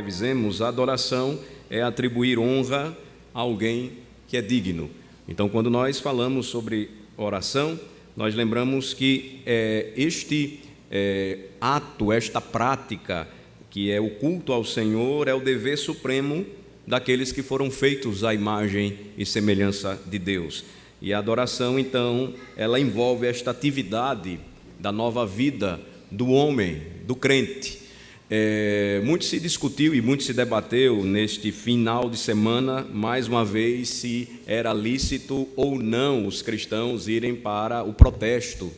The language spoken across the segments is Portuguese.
revisemos, a adoração é atribuir honra a alguém que é digno. Então, quando nós falamos sobre oração, nós lembramos que este ato, esta prática, que é o culto ao Senhor, é o dever supremo daqueles que foram feitos à imagem e semelhança de Deus. E a adoração, então, ela envolve esta atividade da nova vida do homem, do crente. Muito se discutiu e muito se debateu neste final de semana, mais uma vez, se era lícito ou não os cristãos irem para o protesto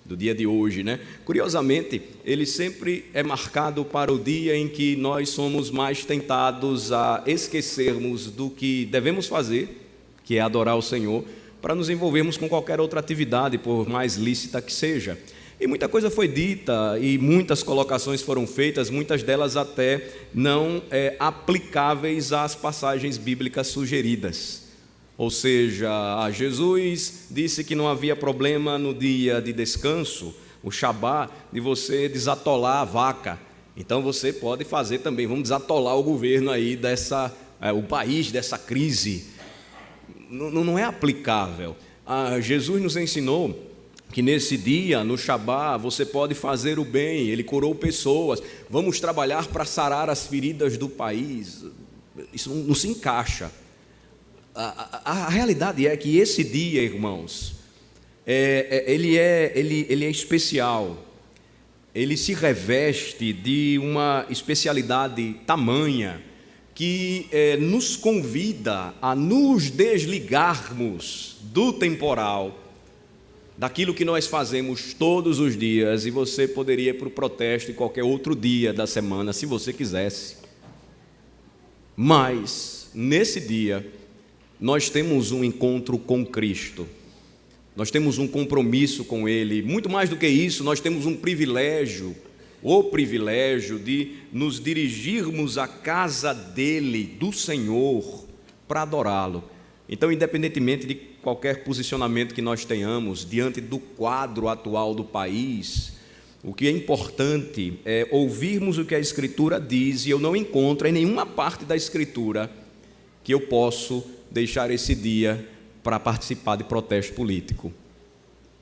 do dia de hoje, né? Curiosamente, ele sempre é marcado para o dia em que nós somos mais tentados a esquecermos do que devemos fazer, que é adorar o Senhor, para nos envolvermos com qualquer outra atividade, por mais lícita que seja. E muita coisa foi dita e muitas colocações foram feitas, muitas delas até não aplicáveis às passagens bíblicas sugeridas. Ou seja, Jesus disse que não havia problema no dia de descanso, o Shabá, de você desatolar a vaca. Então você pode fazer também, vamos desatolar o governo aí o país dessa crise. Não é aplicável. Jesus nos ensinou que nesse dia, no Shabá, você pode fazer o bem, ele curou pessoas, vamos trabalhar para sarar as feridas do país. Isso não se encaixa. A realidade é que esse dia, irmãos, ele é especial, ele se reveste de uma especialidade tamanha que nos convida a nos desligarmos do temporal, daquilo que nós fazemos todos os dias, e você poderia ir para o protesto em qualquer outro dia da semana, se você quisesse. Mas, nesse dia, nós temos um encontro com Cristo, nós temos um compromisso com Ele. Muito mais do que isso, nós temos um privilégio, o privilégio de nos dirigirmos à casa dEle, do Senhor, para adorá-lo. Então, independentemente de qualquer posicionamento que nós tenhamos diante do quadro atual do país, o que é importante é ouvirmos o que a Escritura diz, e eu não encontro em nenhuma parte da Escritura que eu posso deixar esse dia para participar de protesto político.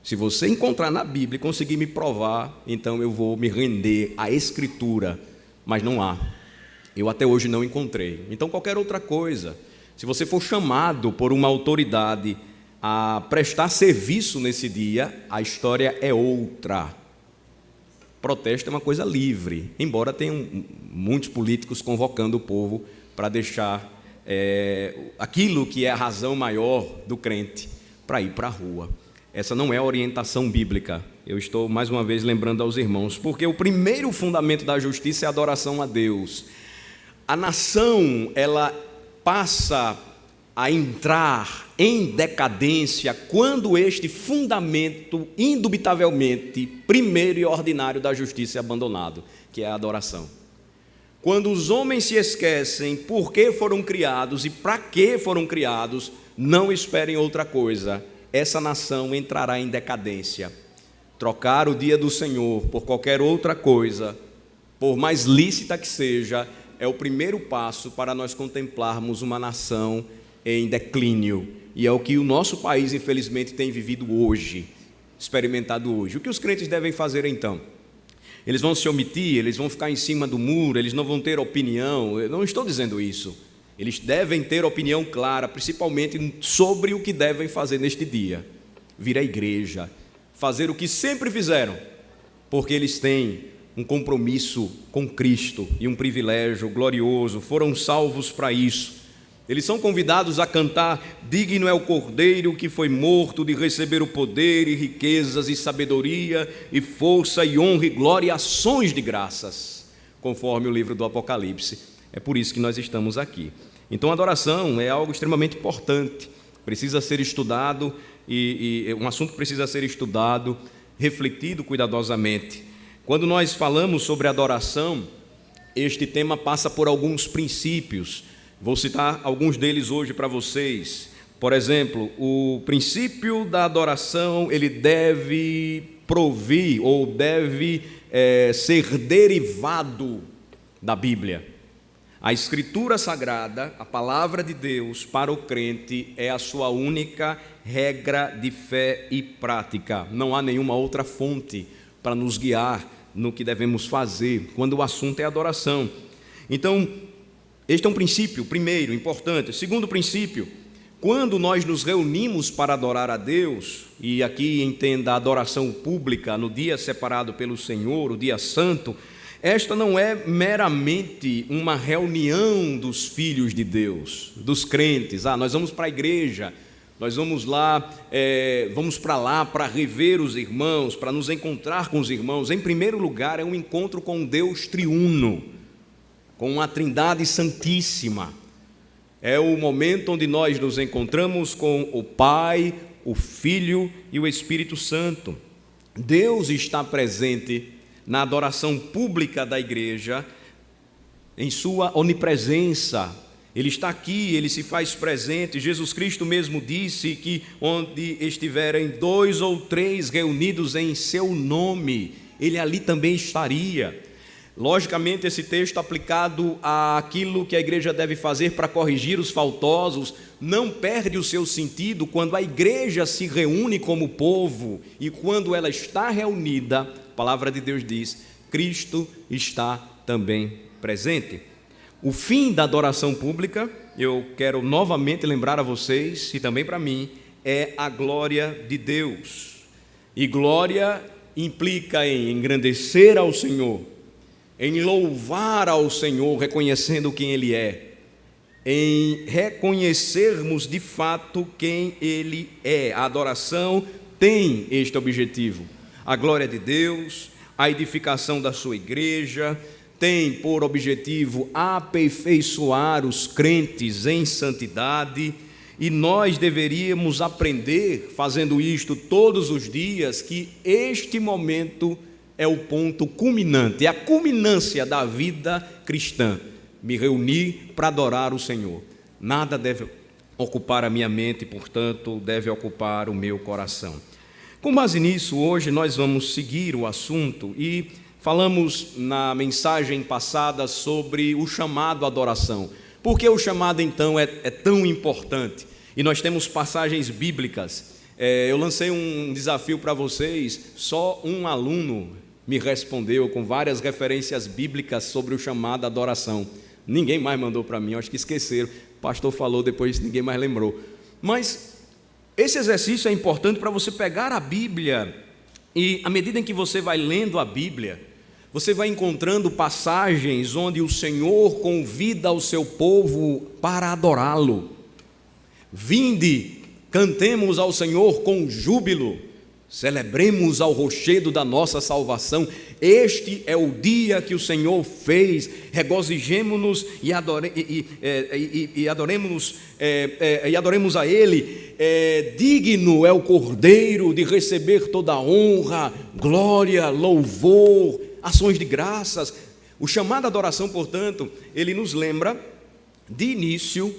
Se você encontrar na Bíblia e conseguir me provar, então eu vou me render à Escritura, mas não há. Eu até hoje não encontrei. Então, qualquer outra coisa, se você for chamado por uma autoridade a prestar serviço nesse dia, a história é outra. Protesto é uma coisa livre, embora tenham muitos políticos convocando o povo para deixar aquilo que é a razão maior do crente para ir para a rua. Essa não é a orientação bíblica. Eu estou mais uma vez lembrando aos irmãos, porque o primeiro fundamento da justiça é a adoração a Deus. A nação, ela passa a entrar em decadência quando este fundamento, indubitavelmente, primeiro e ordinário da justiça é abandonado, que é a adoração. Quando os homens se esquecem por que foram criados e para que foram criados, não esperem outra coisa, essa nação entrará em decadência. Trocar o dia do Senhor por qualquer outra coisa, por mais lícita que seja, é o primeiro passo para nós contemplarmos uma nação em declínio. E é o que o nosso país, infelizmente, tem vivido hoje, experimentado hoje. O que os crentes devem fazer, então? Eles vão se omitir, eles vão ficar em cima do muro, eles não vão ter opinião. Eu não estou dizendo isso. Eles devem ter opinião clara, principalmente sobre o que devem fazer neste dia. Vir à igreja, fazer o que sempre fizeram, porque eles têm um compromisso com Cristo e um privilégio glorioso, foram salvos para isso. Eles são convidados a cantar: digno é o Cordeiro que foi morto de receber o poder e riquezas e sabedoria e força e honra e glória e ações de graças, conforme o livro do Apocalipse. É por isso que nós estamos aqui. Então a adoração é algo extremamente importante, precisa ser estudado, e um assunto que precisa ser estudado, refletido cuidadosamente. Quando nós falamos sobre adoração, este tema passa por alguns princípios. Vou citar alguns deles hoje para vocês. Por exemplo, o princípio da adoração, ele deve provir ou deve ser derivado da Bíblia. A Escritura Sagrada, a Palavra de Deus para o crente é a sua única regra de fé e prática. Não há nenhuma outra fonte para nos guiar no que devemos fazer quando o assunto é adoração. Então, este é um princípio, primeiro, importante. Segundo princípio, quando nós nos reunimos para adorar a Deus, e aqui entenda a adoração pública no dia separado pelo Senhor, o dia santo, esta não é meramente uma reunião dos filhos de Deus, dos crentes. Nós vamos para a igreja, nós vamos lá, vamos para lá para rever os irmãos, para nos encontrar com os irmãos. Em primeiro lugar, é um encontro com Deus triuno, com a Trindade Santíssima. É o momento onde nós nos encontramos com o Pai, o Filho e o Espírito Santo. Deus está presente na adoração pública da igreja, em sua onipresença. Ele está aqui, ele se faz presente. Jesus Cristo mesmo disse que onde estiverem 2 ou 3 reunidos em seu nome, ele ali também estaria. Logicamente, esse texto aplicado àquilo que a igreja deve fazer para corrigir os faltosos não perde o seu sentido quando a igreja se reúne como povo, e quando ela está reunida, a palavra de Deus diz, Cristo está também presente. O fim da adoração pública, eu quero novamente lembrar a vocês, e também para mim, é a glória de Deus. E glória implica em engrandecer ao Senhor, em louvar ao Senhor, reconhecendo quem Ele é, em reconhecermos de fato quem Ele é. A adoração tem este objetivo. A glória de Deus, a edificação da sua igreja, tem por objetivo aperfeiçoar os crentes em santidade, e nós deveríamos aprender, fazendo isto todos os dias, que este momento é o ponto culminante, é a culminância da vida cristã. Me reunir para adorar o Senhor. Nada deve ocupar a minha mente, portanto, deve ocupar o meu coração. Com base nisso, hoje nós vamos seguir o assunto e falamos na mensagem passada sobre o chamado à adoração. Por que o chamado, então, é tão importante? E nós temos passagens bíblicas. Eu lancei um desafio para vocês, só um aluno me respondeu com várias referências bíblicas sobre o chamado à adoração. Ninguém mais mandou para mim, acho que esqueceram. O pastor falou, depois ninguém mais lembrou. Mas esse exercício é importante para você pegar a Bíblia e, à medida em que você vai lendo a Bíblia, você vai encontrando passagens onde o Senhor convida o seu povo para adorá-lo. Vinde, cantemos ao Senhor com júbilo, celebremos ao rochedo da nossa salvação. Este é o dia que o Senhor fez, regozijemo-nos e adoremos a Ele. Digno é o Cordeiro de receber toda a honra, glória, louvor, ações de graças. O chamado à adoração, portanto, ele nos lembra de início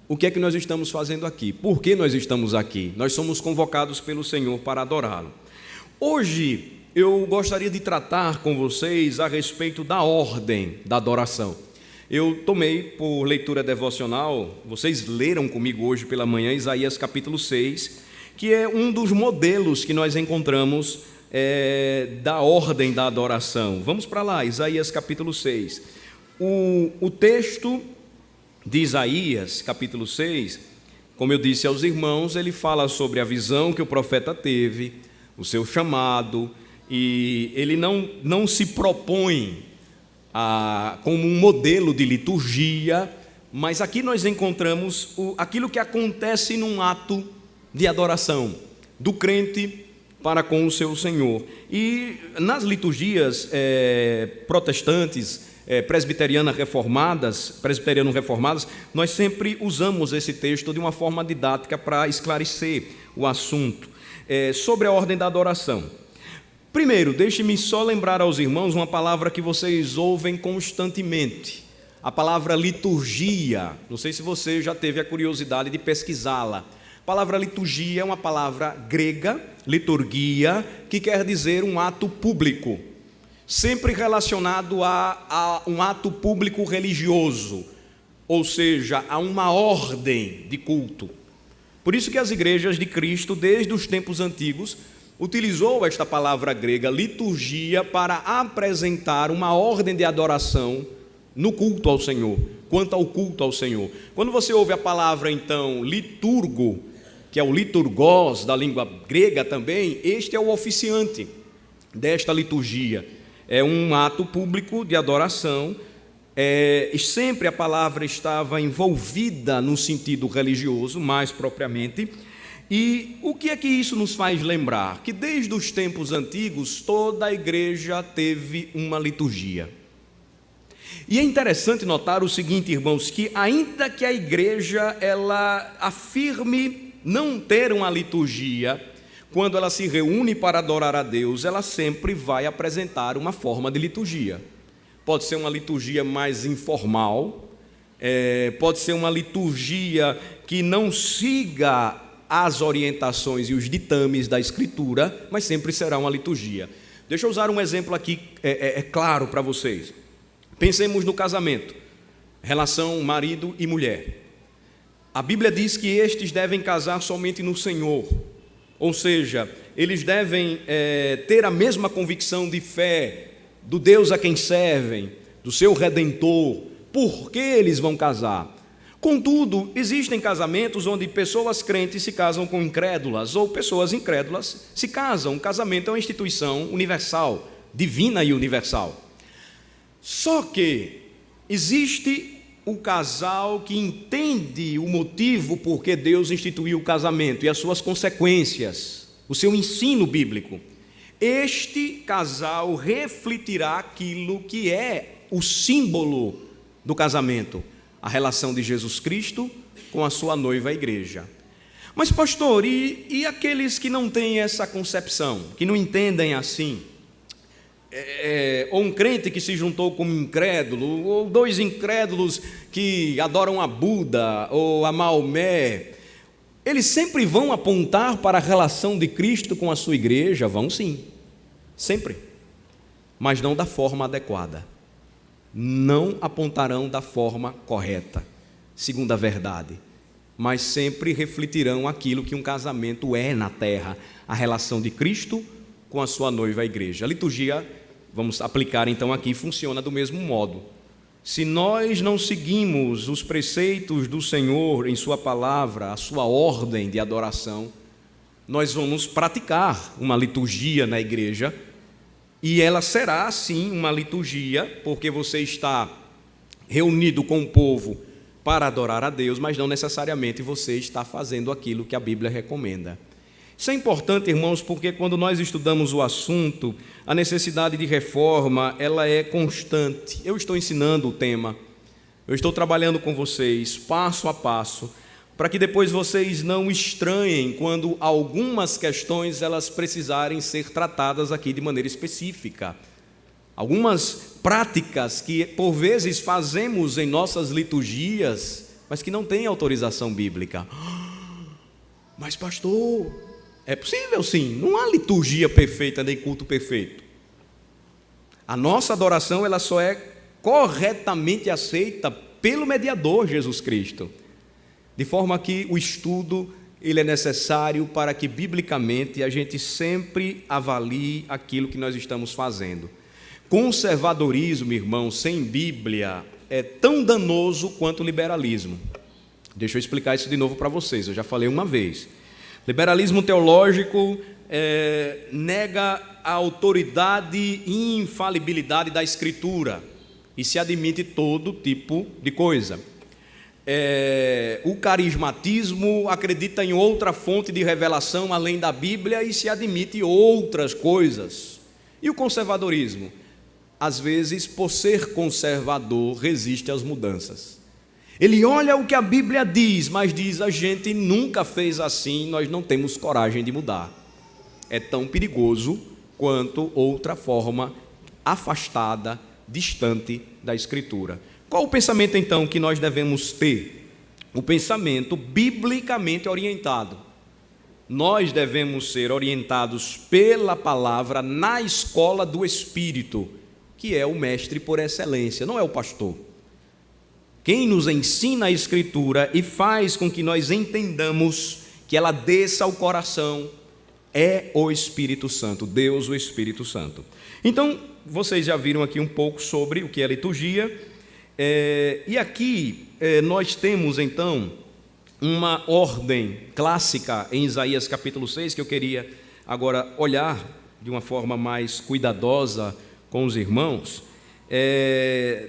o que é que nós estamos fazendo aqui. Por que nós estamos aqui? Nós somos convocados pelo Senhor para adorá-lo. Hoje eu gostaria de tratar com vocês a respeito da ordem da adoração. Eu tomei por leitura devocional, vocês leram comigo hoje pela manhã Isaías capítulo 6, que é um dos modelos que nós encontramos da ordem da adoração. Vamos para lá, Isaías capítulo 6. O texto de Isaías, capítulo 6, como eu disse aos irmãos, ele fala sobre a visão que o profeta teve, o seu chamado, e ele não se propõe como um modelo de liturgia, mas aqui nós encontramos aquilo que acontece num ato de adoração do crente para com o seu Senhor. E nas liturgias protestantes, presbiteriano-reformadas, nós sempre usamos esse texto de uma forma didática para esclarecer o assunto sobre a ordem da adoração. Primeiro, deixe-me só lembrar aos irmãos uma palavra que vocês ouvem constantemente, a palavra liturgia. Não sei se você já teve a curiosidade de pesquisá-la. A palavra liturgia é uma palavra grega, liturgia, que quer dizer um ato público. sempre relacionado a um ato público religioso, ou seja, a uma ordem de culto. Por isso que as igrejas de Cristo, desde os tempos antigos, utilizou esta palavra grega, liturgia, para apresentar uma ordem de adoração no culto ao Senhor, quanto ao culto ao Senhor. Quando você ouve a palavra, então, liturgo, que é o liturgos da língua grega também, este é o oficiante desta liturgia. É um ato público de adoração. Sempre a palavra estava envolvida no sentido religioso, mais propriamente. E o que é que isso nos faz lembrar? Que desde os tempos antigos, toda a igreja teve uma liturgia. E é interessante notar o seguinte, irmãos, que ainda que a igreja ela afirme não ter uma liturgia, quando ela se reúne para adorar a Deus, ela sempre vai apresentar uma forma de liturgia. Pode ser uma liturgia mais informal, pode ser uma liturgia que não siga as orientações e os ditames da Escritura, mas sempre será uma liturgia. Deixa eu usar um exemplo aqui, claro para vocês. Pensemos no casamento, relação marido e mulher. A Bíblia diz que estes devem casar somente no Senhor, ou seja, eles devem ter a mesma convicção de fé do Deus a quem servem, do seu Redentor. Por que eles vão casar? Contudo, existem casamentos onde pessoas crentes se casam com incrédulas, ou pessoas incrédulas se casam. O casamento é uma instituição universal, divina e universal. Só que existe o casal que entende o motivo por que Deus instituiu o casamento e as suas consequências, o seu ensino bíblico. Este casal refletirá aquilo que é o símbolo do casamento, a relação de Jesus Cristo com a sua noiva, a igreja. Mas pastor, e aqueles que não têm essa concepção, que não entendem assim? Ou um crente que se juntou com um incrédulo, ou dois incrédulos que adoram a Buda ou a Maomé, eles sempre vão apontar para a relação de Cristo com a sua igreja? Vão sim, sempre, mas não da forma adequada. Não apontarão da forma correta, segundo a verdade, mas sempre refletirão aquilo que um casamento é na terra, a relação de Cristo com a sua noiva, a igreja. A liturgia, vamos aplicar então aqui, funciona do mesmo modo. Se nós não seguimos os preceitos do Senhor em sua palavra, a sua ordem de adoração, nós vamos praticar uma liturgia na igreja, e ela será sim uma liturgia, porque você está reunido com o povo para adorar a Deus, mas não necessariamente você está fazendo aquilo que a Bíblia recomenda. Isso é importante, irmãos, porque quando nós estudamos o assunto, a necessidade de reforma, ela é constante. Eu estou ensinando o tema, eu estou trabalhando com vocês, passo a passo, para que depois vocês não estranhem quando algumas questões elas precisarem ser tratadas aqui de maneira específica. Algumas práticas que por vezes fazemos em nossas liturgias, mas que não têm autorização bíblica. Mas pastor, é possível sim, não há liturgia perfeita nem culto perfeito. A nossa adoração ela só é corretamente aceita pelo mediador Jesus Cristo. De forma que o estudo ele é necessário para que biblicamente a gente sempre avalie aquilo que nós estamos fazendo. Conservadorismo, irmão, sem Bíblia é tão danoso quanto o liberalismo. Deixa eu explicar isso de novo para vocês, eu já falei uma vez. Liberalismo teológico nega a autoridade e infalibilidade da Escritura e se admite todo tipo de coisa. O carismatismo acredita em outra fonte de revelação além da Bíblia e se admite outras coisas. E o conservadorismo, às vezes, por ser conservador, resiste às mudanças. Ele olha o que a Bíblia diz, mas diz: a gente nunca fez assim, nós não temos coragem de mudar. É tão perigoso quanto outra forma afastada, distante da Escritura. Qual o pensamento, então, que nós devemos ter? O pensamento biblicamente orientado. Nós devemos ser orientados pela palavra na escola do Espírito. que é o mestre por excelência, não é o pastor. Quem nos ensina a Escritura e faz com que nós entendamos que ela desça ao coração é o Espírito Santo, Deus, o Espírito Santo. Então, vocês já viram aqui um pouco sobre o que é liturgia, e aqui nós temos então uma ordem clássica em Isaías capítulo 6, que eu queria agora olhar de uma forma mais cuidadosa com os irmãos,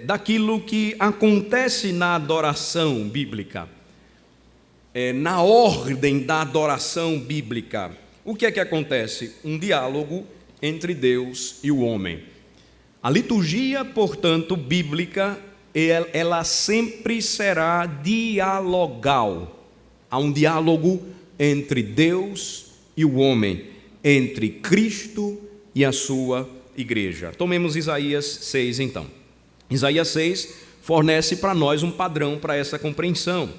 daquilo que acontece na adoração bíblica, na ordem da adoração bíblica. O que é que acontece? Um diálogo entre Deus e o homem. A liturgia, portanto, bíblica, ela sempre será dialogal. Há um diálogo entre Deus e o homem, entre Cristo e a sua igreja. Tomemos Isaías 6 então. Isaías 6 fornece para nós um padrão para essa compreensão.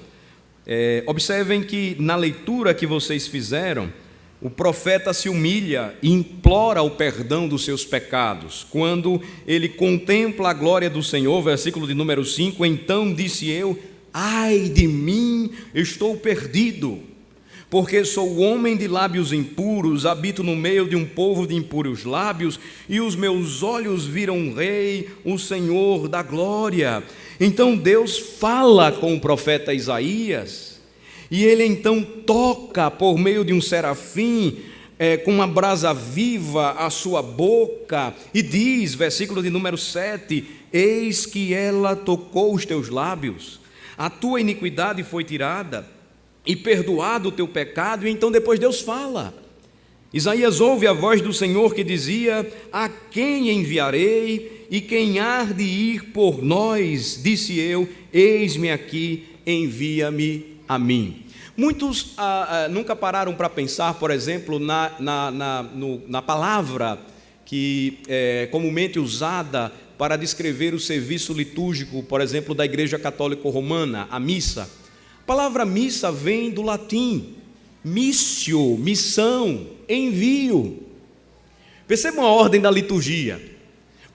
Observem que na leitura que vocês fizeram, o profeta se humilha e implora o perdão dos seus pecados. Quando ele contempla a glória do Senhor, versículo de número 5, então disse eu, ai de mim, estou perdido, porque sou homem de lábios impuros, habito no meio de um povo de impuros lábios, e os meus olhos viram o Rei, o Senhor da glória. Então Deus fala com o profeta Isaías, e ele então toca por meio de um serafim, com uma brasa viva a sua boca, e diz, versículo de número 7, eis que ela tocou os teus lábios, a tua iniquidade foi tirada, e perdoado o teu pecado. E então depois Deus fala. Isaías ouve a voz do Senhor que dizia, a quem enviarei, e quem há de ir por nós? Disse eu, eis-me aqui, envia-me a mim. Muitos nunca pararam para pensar, por exemplo, na palavra que é comumente usada para descrever o serviço litúrgico, por exemplo, da Igreja Católica Romana, a missa. A palavra missa vem do latim, missio, missão, envio. Percebam a ordem da liturgia.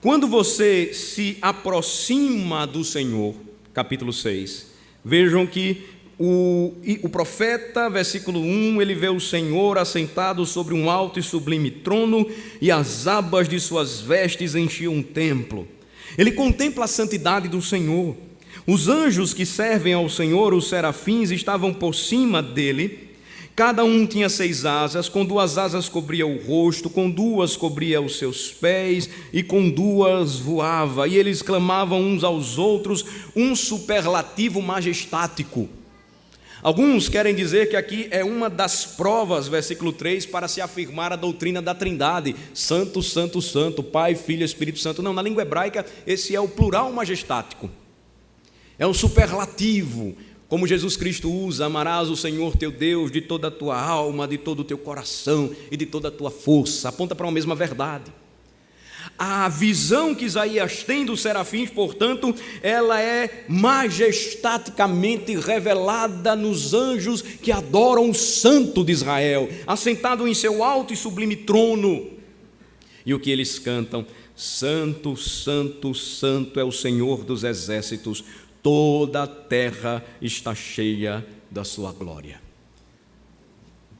Quando você se aproxima do Senhor, capítulo 6, vejam que o profeta, versículo 1, ele vê o Senhor assentado sobre um alto e sublime trono, e as abas de suas vestes enchiam o templo. Ele contempla a santidade do Senhor. Os anjos que servem ao Senhor, os serafins, estavam por cima dele. Cada um tinha 6 asas, com 2 asas cobria o rosto, com 2 cobria os seus pés, e com 2 voava. E eles clamavam uns aos outros, um superlativo majestático. Alguns querem dizer que aqui é uma das provas, versículo 3, para se afirmar a doutrina da Trindade. Santo, Santo, Santo, Pai, Filho e Espírito Santo. Não, na língua hebraica esse é o plural majestático. É um superlativo, como Jesus Cristo usa, amarás o Senhor teu Deus de toda a tua alma, de todo o teu coração e de toda a tua força. Aponta para uma mesma verdade. A visão que Isaías tem dos serafins, portanto, ela é majestaticamente revelada nos anjos que adoram o Santo de Israel, assentado em seu alto e sublime trono. E o que eles cantam? Santo, Santo, Santo é o Senhor dos exércitos, toda a terra está cheia da sua glória.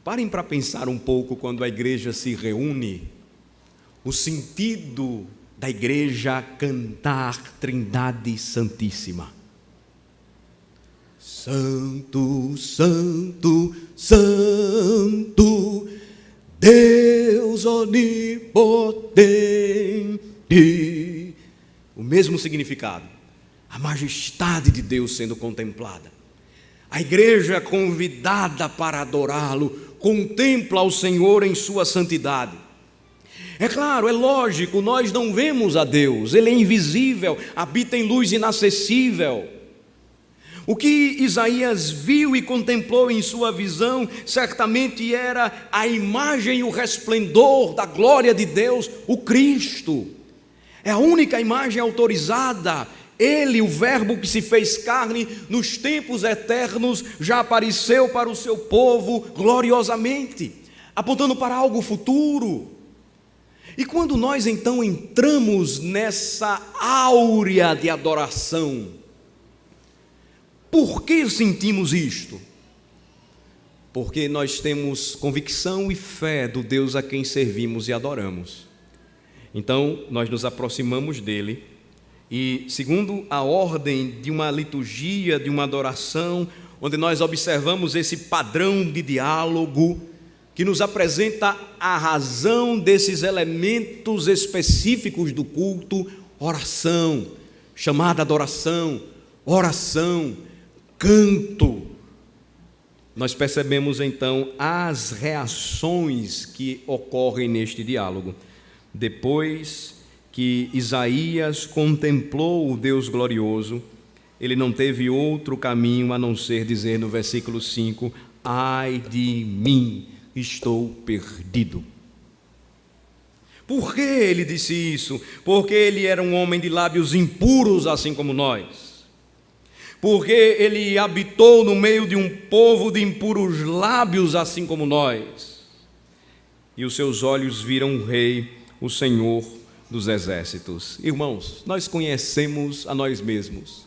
Parem para pensar um pouco quando a igreja se reúne, o sentido da igreja cantar Trindade Santíssima. Santo, Santo, Santo, Deus onipotente. O mesmo significado. A majestade de Deus sendo contemplada. A igreja convidada para adorá-lo, contempla o Senhor em sua santidade. É claro, é lógico, nós não vemos a Deus, Ele é invisível, habita em luz inacessível. O que Isaías viu e contemplou em sua visão, certamente era a imagem e o resplendor da glória de Deus, o Cristo. É a única imagem autorizada. Ele, o Verbo que se fez carne, nos tempos eternos, já apareceu para o seu povo gloriosamente, apontando para algo futuro. E quando nós então entramos nessa áurea de adoração, por que sentimos isto? Porque nós temos convicção e fé do Deus a quem servimos e adoramos. Então, nós nos aproximamos dele e, segundo a ordem de uma liturgia, de uma adoração, onde nós observamos esse padrão de diálogo que nos apresenta a razão desses elementos específicos do culto: oração, chamada adoração, oração, canto. Nós percebemos então as reações que ocorrem neste diálogo. Depois que Isaías contemplou o Deus glorioso, ele não teve outro caminho a não ser dizer no versículo 5: ai de mim, estou perdido. Por que ele disse isso? Porque ele era um homem de lábios impuros, assim como nós. Porque ele habitou no meio de um povo de impuros lábios, assim como nós. E os seus olhos viram o Rei, o Senhor dos exércitos. Irmãos, nós conhecemos a nós mesmos.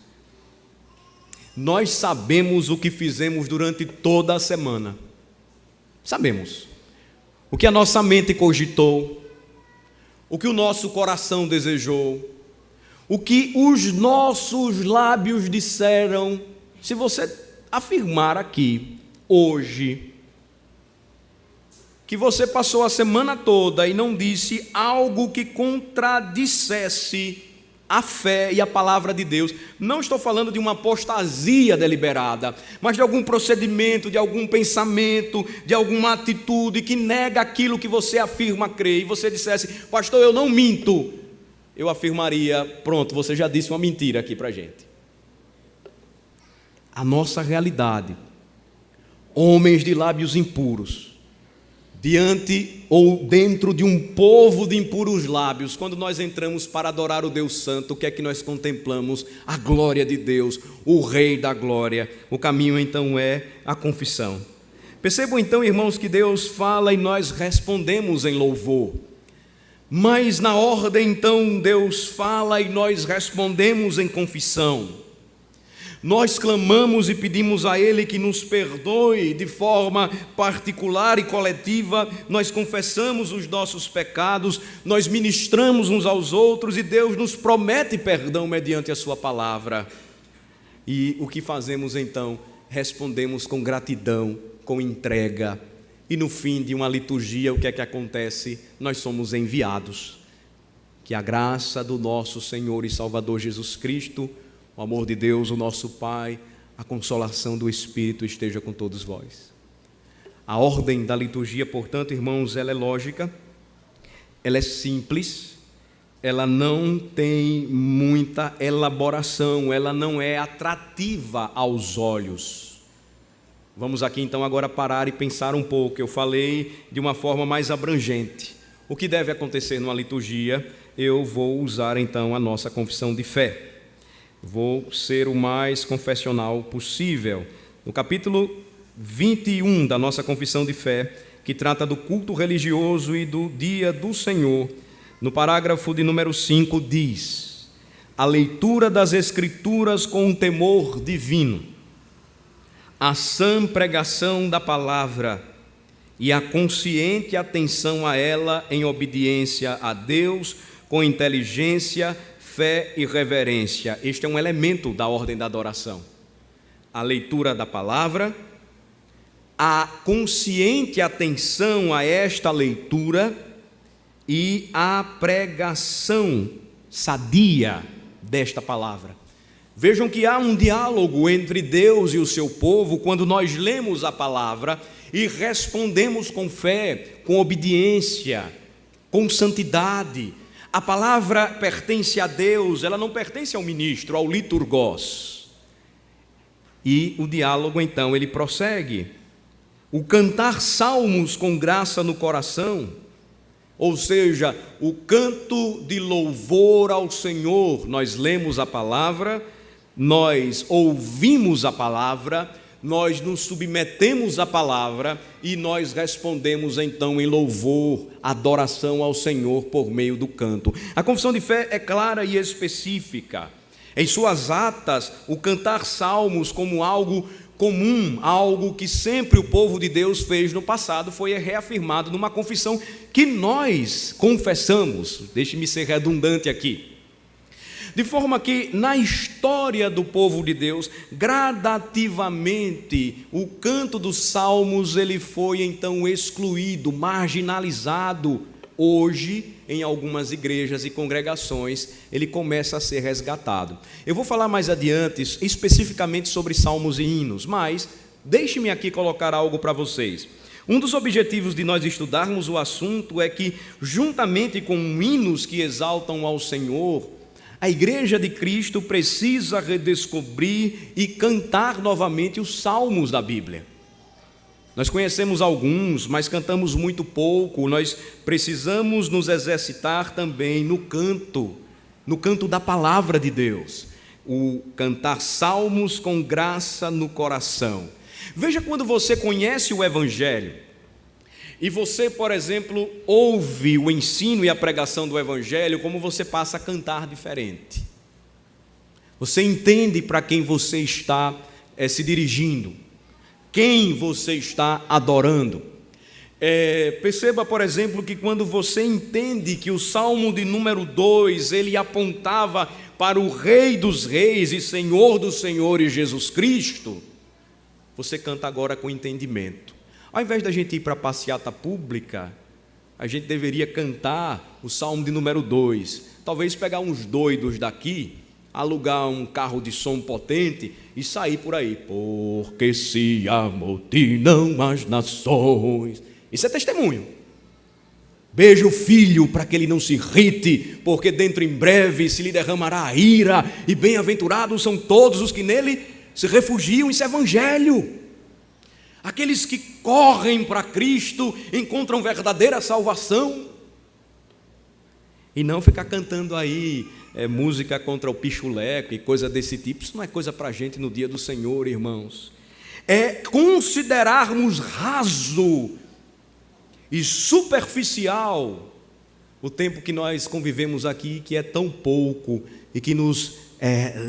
Nós sabemos o que fizemos durante toda a semana. Sabemos o que a nossa mente cogitou, o que o nosso coração desejou, o que os nossos lábios disseram. Se você afirmar aqui, hoje, que você passou a semana toda e não disse algo que contradissesse a fé e a palavra de Deus, não estou falando de uma apostasia deliberada, mas de algum procedimento, de algum pensamento, de alguma atitude que nega aquilo que você afirma crer, e você dissesse: pastor, eu não minto, eu afirmaria: pronto, você já disse uma mentira aqui para a gente. A nossa realidade, homens de lábios impuros, diante ou dentro de um povo de impuros lábios, quando nós entramos para adorar o Deus Santo, o que é que nós contemplamos? A glória de Deus, o Rei da glória. O caminho então é a confissão. Percebam então, irmãos, que Deus fala e nós respondemos em louvor. Mas na ordem então, Deus fala e nós respondemos em confissão. Nós clamamos e pedimos a Ele que nos perdoe de forma particular e coletiva. Nós confessamos os nossos pecados, nós ministramos uns aos outros e Deus nos promete perdão mediante a sua palavra. E o que fazemos então? Respondemos com gratidão, com entrega. E no fim de uma liturgia, o que é que acontece? Nós somos enviados. Que a graça do nosso Senhor e Salvador Jesus Cristo, o amor de Deus, o nosso Pai, a consolação do Espírito esteja com todos vós. A ordem da liturgia, portanto, irmãos, ela é lógica, ela é simples, ela não tem muita elaboração, ela não é atrativa aos olhos. Vamos aqui então agora parar e pensar um pouco. Eu falei de uma forma mais abrangente. O que deve acontecer numa liturgia? Eu vou usar então a nossa confissão de fé. Vou ser o mais confessional possível. No capítulo 21 da nossa confissão de fé, que trata do culto religioso e do dia do Senhor, no parágrafo de número 5 diz: a leitura das Escrituras com temor divino, a sã pregação da palavra e a consciente atenção a ela em obediência a Deus, com inteligência, fé e reverência. Este é um elemento da ordem da adoração. A leitura da palavra, a consciente atenção a esta leitura e a pregação sadia desta palavra. Vejam que há um diálogo entre Deus e o seu povo quando nós lemos a palavra e respondemos com fé, com obediência, com santidade. A palavra pertence a Deus, ela não pertence ao ministro, ao liturgos. E o diálogo então, ele prossegue. O cantar salmos com graça no coração, ou seja, o canto de louvor ao Senhor. Nós lemos a palavra, nós ouvimos a palavra, nós nos submetemos à palavra e nós respondemos então em louvor, adoração ao Senhor por meio do canto. A confissão de fé é clara e específica. Em suas atas, o cantar salmos como algo comum, algo que sempre o povo de Deus fez no passado, foi reafirmado numa confissão que nós confessamos. Deixe-me ser redundante aqui. De forma que, na história do povo de Deus, gradativamente, o canto dos salmos ele foi então excluído, marginalizado. Hoje, em algumas igrejas e congregações, ele começa a ser resgatado. Eu vou falar mais adiante, especificamente sobre salmos e hinos, mas deixe-me aqui colocar algo para vocês. Um dos objetivos de nós estudarmos o assunto é que, juntamente com hinos que exaltam ao Senhor, a Igreja de Cristo precisa redescobrir e cantar novamente os salmos da Bíblia. Nós conhecemos alguns, mas cantamos muito pouco. Nós precisamos nos exercitar também no canto da palavra de Deus. O cantar salmos com graça no coração. Veja, quando você conhece o Evangelho, e você, por exemplo, ouve o ensino e a pregação do Evangelho, como você passa a cantar diferente. Você entende para quem você está se dirigindo, quem você está adorando. Perceba, por exemplo, que quando você entende que o Salmo de número 2, ele apontava para o Rei dos Reis e Senhor dos Senhores, Jesus Cristo, você canta agora com entendimento. Ao invés da gente ir para a passeata pública, a gente deveria cantar o Salmo de número 2. Talvez pegar uns doidos daqui, alugar um carro de som potente e sair por aí. Porque se amotinam as nações. Isso é testemunho. Beije o filho para que ele não se irrite, porque dentro em breve se lhe derramará a ira, e bem-aventurados são todos os que nele se refugiam. Isso é evangelho. Aqueles que correm para Cristo encontram verdadeira salvação. E não ficar cantando aí música contra o pichuleco e coisa desse tipo. Isso não é coisa para a gente no dia do Senhor, irmãos. É considerarmos raso e superficial o tempo que nós convivemos aqui, que é tão pouco e que nos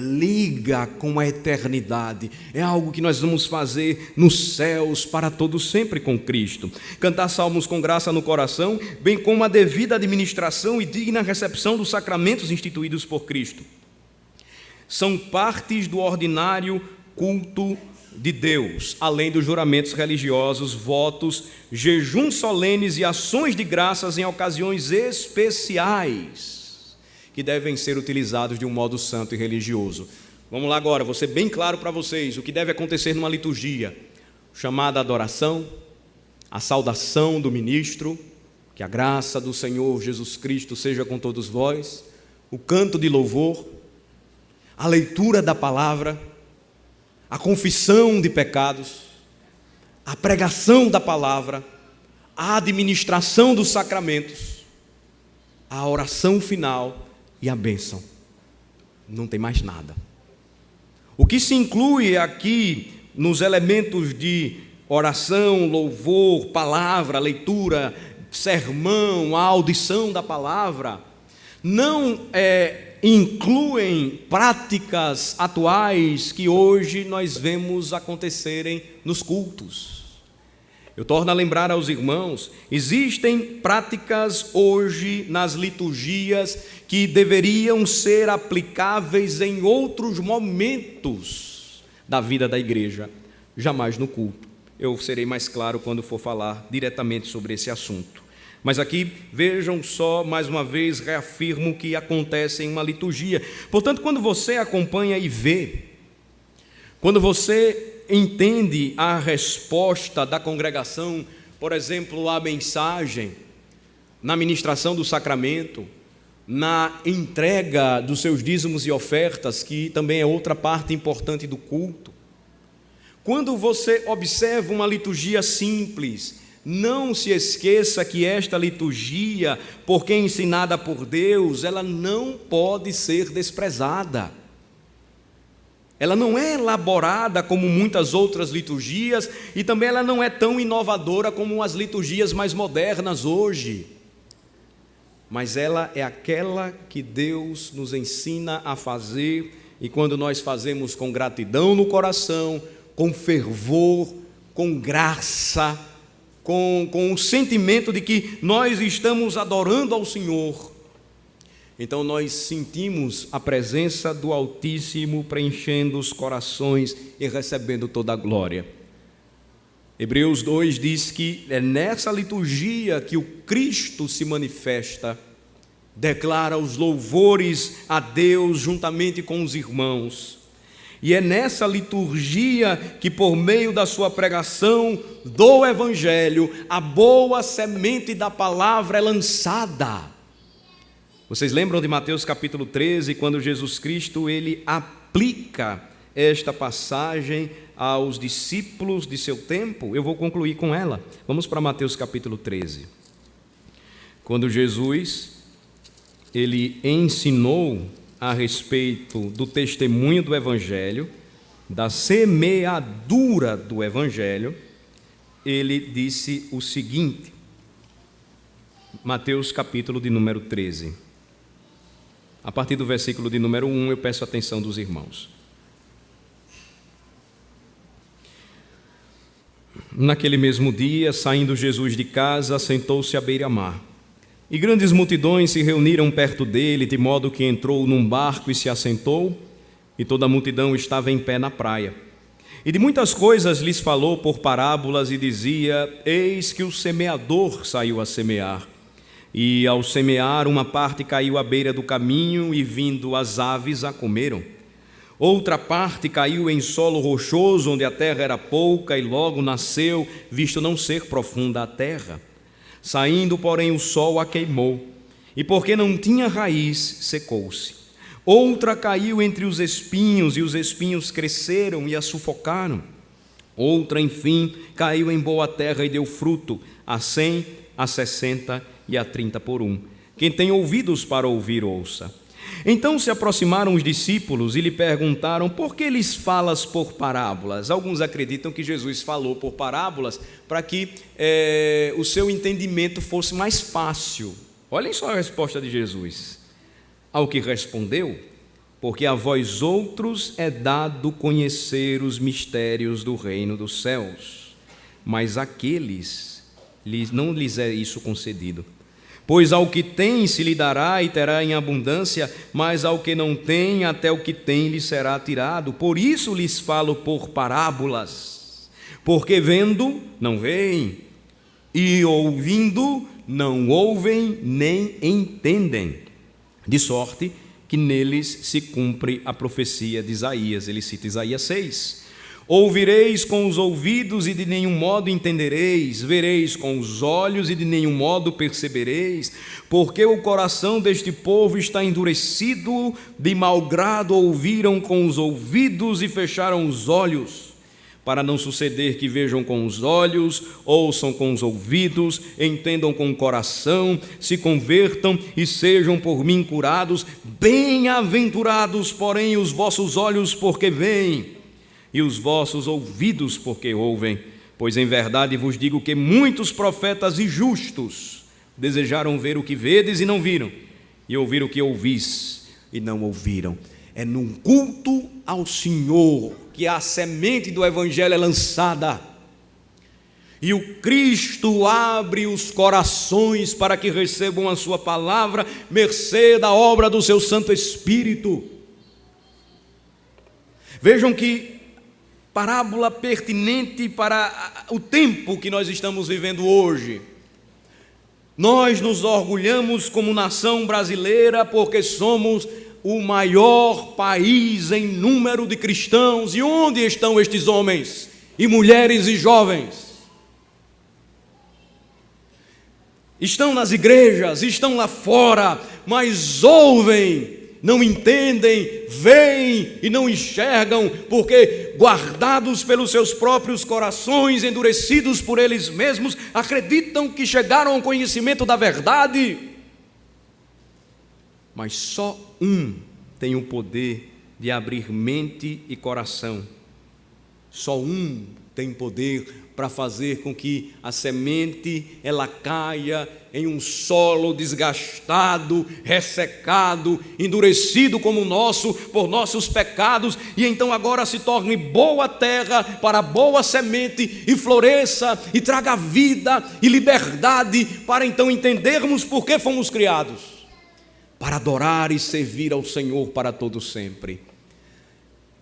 liga com a eternidade. É algo que nós vamos fazer nos céus para todos sempre com Cristo. Cantar salmos com graça no coração, bem como a devida administração e digna recepção dos sacramentos instituídos por Cristo, são partes do ordinário culto de Deus, além dos juramentos religiosos, votos, jejuns solenes e ações de graças em ocasiões especiais, que devem ser utilizados de um modo santo e religioso. Vamos lá agora, vou ser bem claro para vocês o que deve acontecer numa liturgia: chamada adoração, a saudação do ministro, que a graça do Senhor Jesus Cristo seja com todos vós, o canto de louvor, a leitura da palavra, a confissão de pecados, a pregação da palavra, a administração dos sacramentos, a oração final e a bênção. Não tem mais nada. O que se inclui aqui nos elementos de oração, louvor, palavra, leitura, sermão, a audição da palavra, não incluem práticas atuais que hoje nós vemos acontecerem nos cultos. Eu torno a lembrar aos irmãos, existem práticas hoje nas liturgias que deveriam ser aplicáveis em outros momentos da vida da igreja, jamais no culto. Eu serei mais claro quando for falar diretamente sobre esse assunto. Mas aqui, vejam só, mais uma vez, reafirmo o que acontece em uma liturgia. Portanto, quando você acompanha e vê, quando você entende a resposta da congregação, por exemplo, à mensagem, na ministração do sacramento, na entrega dos seus dízimos e ofertas, que também é outra parte importante do culto. Quando você observa uma liturgia simples, não se esqueça que esta liturgia, porque é ensinada por Deus, ela não pode ser desprezada. Ela não é elaborada como muitas outras liturgias e também ela não é tão inovadora como as liturgias mais modernas hoje. Mas ela é aquela que Deus nos ensina a fazer, e quando nós fazemos com gratidão no coração, com fervor, com graça, com o sentimento de que nós estamos adorando ao Senhor, então nós sentimos a presença do Altíssimo preenchendo os corações e recebendo toda a glória. Hebreus 2 diz que é nessa liturgia que o Cristo se manifesta, declara os louvores a Deus juntamente com os irmãos. E é nessa liturgia que, por meio da sua pregação do Evangelho, a boa semente da palavra é lançada. Vocês lembram de Mateus capítulo 13, quando Jesus Cristo ele aplica esta passagem aos discípulos de seu tempo? Eu vou concluir com ela. Vamos para Mateus capítulo 13. Quando Jesus ele ensinou a respeito do testemunho do Evangelho, da semeadura do Evangelho, ele disse o seguinte, Mateus capítulo de número 13, a partir do versículo de número 1, eu peço a atenção dos irmãos. Naquele mesmo dia, saindo Jesus de casa, sentou-se à beira-mar. E grandes multidões se reuniram perto dele, de modo que entrou num barco e se assentou, e toda a multidão estava em pé na praia. E de muitas coisas lhes falou por parábolas e dizia: eis que o semeador saiu a semear. E ao semear, uma parte caiu à beira do caminho, e vindo as aves a comeram. Outra parte caiu em solo rochoso, onde a terra era pouca, e logo nasceu, visto não ser profunda a terra. Saindo, porém, o sol a queimou, e porque não tinha raiz, secou-se. Outra caiu entre os espinhos, e os espinhos cresceram e a sufocaram. Outra, enfim, caiu em boa terra e deu fruto, a 100, a 60 e a 30 por 1. Quem tem ouvidos para ouvir, ouça. Então se aproximaram os discípulos e lhe perguntaram: por que lhes falas por parábolas? Alguns acreditam que Jesus falou por parábolas para que o seu entendimento fosse mais fácil. Olhem só a resposta de Jesus. Ao que respondeu: porque a vós outros é dado conhecer os mistérios do reino dos céus, mas àqueles não lhes é isso concedido. Pois ao que tem se lhe dará e terá em abundância, mas ao que não tem, até o que tem lhe será tirado. Por isso lhes falo por parábolas, porque vendo, não veem, e ouvindo, não ouvem nem entendem, de sorte que neles se cumpre a profecia de Isaías. Ele cita Isaías 6. Ouvireis com os ouvidos e de nenhum modo entendereis, vereis com os olhos e de nenhum modo percebereis, porque o coração deste povo está endurecido, de mau grado ouviram com os ouvidos e fecharam os olhos, para não suceder que vejam com os olhos, ouçam com os ouvidos, entendam com o coração, se convertam e sejam por mim curados. Bem-aventurados, porém, os vossos olhos, porque veem, e os vossos ouvidos, porque ouvem. Pois em verdade vos digo que muitos profetas e justos desejaram ver o que vedes e não viram, e ouvir o que ouvis e não ouviram. É num culto ao Senhor que a semente do Evangelho é lançada, e o Cristo abre os corações para que recebam a sua palavra, mercê da obra do seu Santo Espírito. Vejam que parábola pertinente para o tempo que nós estamos vivendo hoje. Nós nos orgulhamos como nação brasileira porque somos o maior país em número de cristãos. E onde estão estes homens e mulheres e jovens? Estão nas igrejas, estão lá fora, mas ouvem, não entendem, veem e não enxergam, porque guardados pelos seus próprios corações, endurecidos por eles mesmos, acreditam que chegaram ao conhecimento da verdade. Mas só um tem o poder de abrir mente e coração. Só um tem poder para fazer com que a semente ela caia em um solo desgastado, ressecado, endurecido como o nosso por nossos pecados, e então agora se torne boa terra para boa semente e floresça e traga vida e liberdade para então entendermos por que fomos criados, para adorar e servir ao Senhor para todo sempre.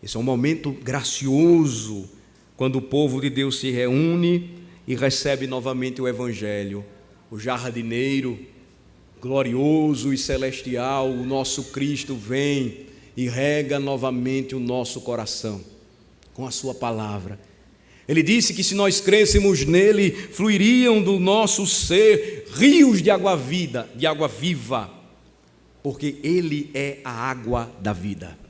Esse é um momento gracioso quando o povo de Deus se reúne e recebe novamente o Evangelho. O jardineiro glorioso e celestial, o nosso Cristo, vem e rega novamente o nosso coração com a sua palavra. Ele disse que se nós crêssemos nele, fluiriam do nosso ser rios de água viva, porque ele é a água da vida.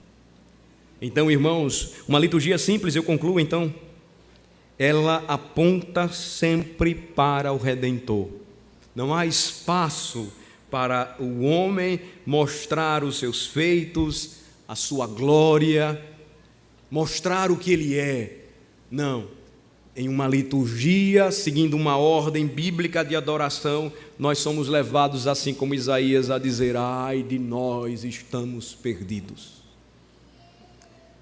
Então, irmãos, uma liturgia simples, eu concluo então, ela aponta sempre para o Redentor. Não há espaço para o homem mostrar os seus feitos, a sua glória, mostrar o que ele é. Não. Em uma liturgia, seguindo uma ordem bíblica de adoração, nós somos levados, assim como Isaías, a dizer: ai de nós, estamos perdidos.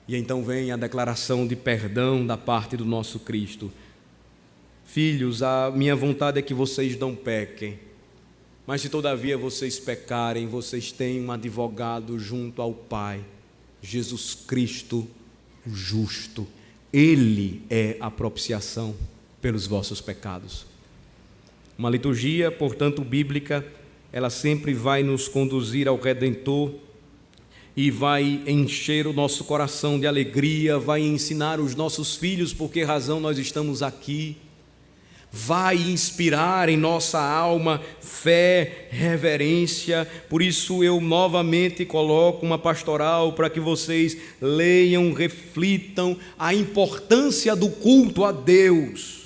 E então vem a declaração de perdão da parte do nosso Cristo. Filhos, a minha vontade é que vocês não pequem, mas se todavia vocês pecarem, vocês têm um advogado junto ao Pai, Jesus Cristo, o justo. Ele é a propiciação pelos vossos pecados. Uma liturgia, portanto, bíblica, ela sempre vai nos conduzir ao Redentor e vai encher o nosso coração de alegria, vai ensinar os nossos filhos por que razão nós estamos aqui, vai inspirar em nossa alma fé, reverência. Por isso eu novamente coloco uma pastoral para que vocês leiam, reflitam a importância do culto a Deus.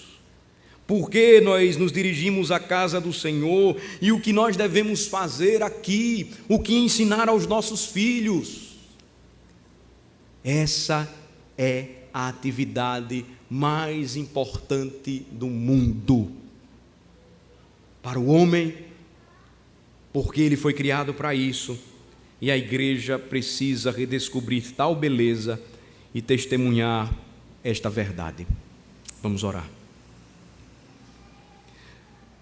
Por que nós nos dirigimos à casa do Senhor e o que nós devemos fazer aqui, o que ensinar aos nossos filhos. Essa é a atividade mais importante do mundo para o homem, porque ele foi criado para isso, e a igreja precisa redescobrir tal beleza e testemunhar esta verdade. Vamos orar.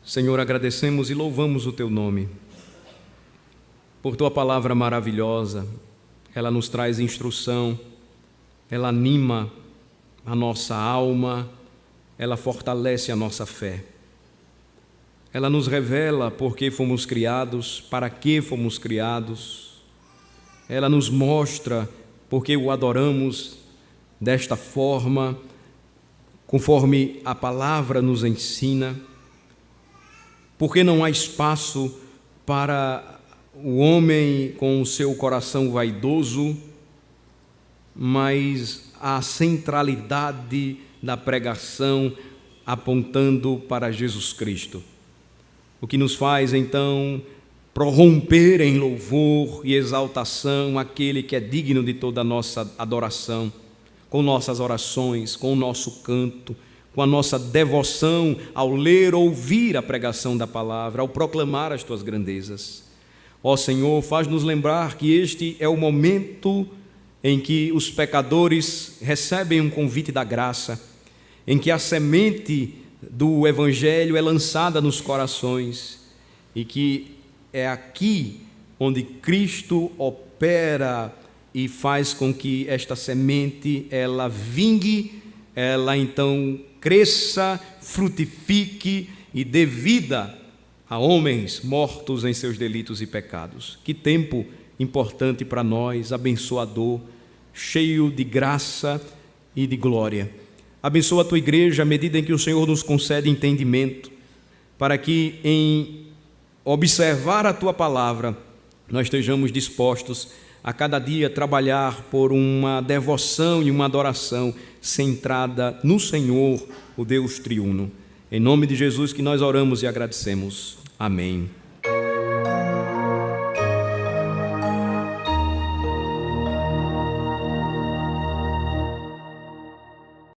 Senhor, agradecemos e louvamos o Teu nome por Tua palavra maravilhosa. Ela nos traz instrução, ela anima a nossa alma, ela fortalece a nossa fé. Ela nos revela por que fomos criados, para que fomos criados. Ela nos mostra por que o adoramos desta forma, conforme a palavra nos ensina. Porque não há espaço para o homem com o seu coração vaidoso, mas a centralidade da pregação apontando para Jesus Cristo. O que nos faz, então, prorromper em louvor e exaltação aquele que é digno de toda a nossa adoração, com nossas orações, com o nosso canto, com a nossa devoção ao ler ou ouvir a pregação da palavra, ao proclamar as Tuas grandezas. Ó Senhor, faz-nos lembrar que este é o momento em que os pecadores recebem um convite da graça, em que a semente do Evangelho é lançada nos corações e que é aqui onde Cristo opera e faz com que esta semente ela vingue, ela então cresça, frutifique e dê vida a homens mortos em seus delitos e pecados. Que tempo importante para nós, abençoador, cheio de graça e de glória. Abençoa a Tua igreja à medida em que o Senhor nos concede entendimento, para que em observar a Tua palavra, nós estejamos dispostos a cada dia trabalhar por uma devoção e uma adoração centrada no Senhor, o Deus triuno. Em nome de Jesus que nós oramos e agradecemos. Amém.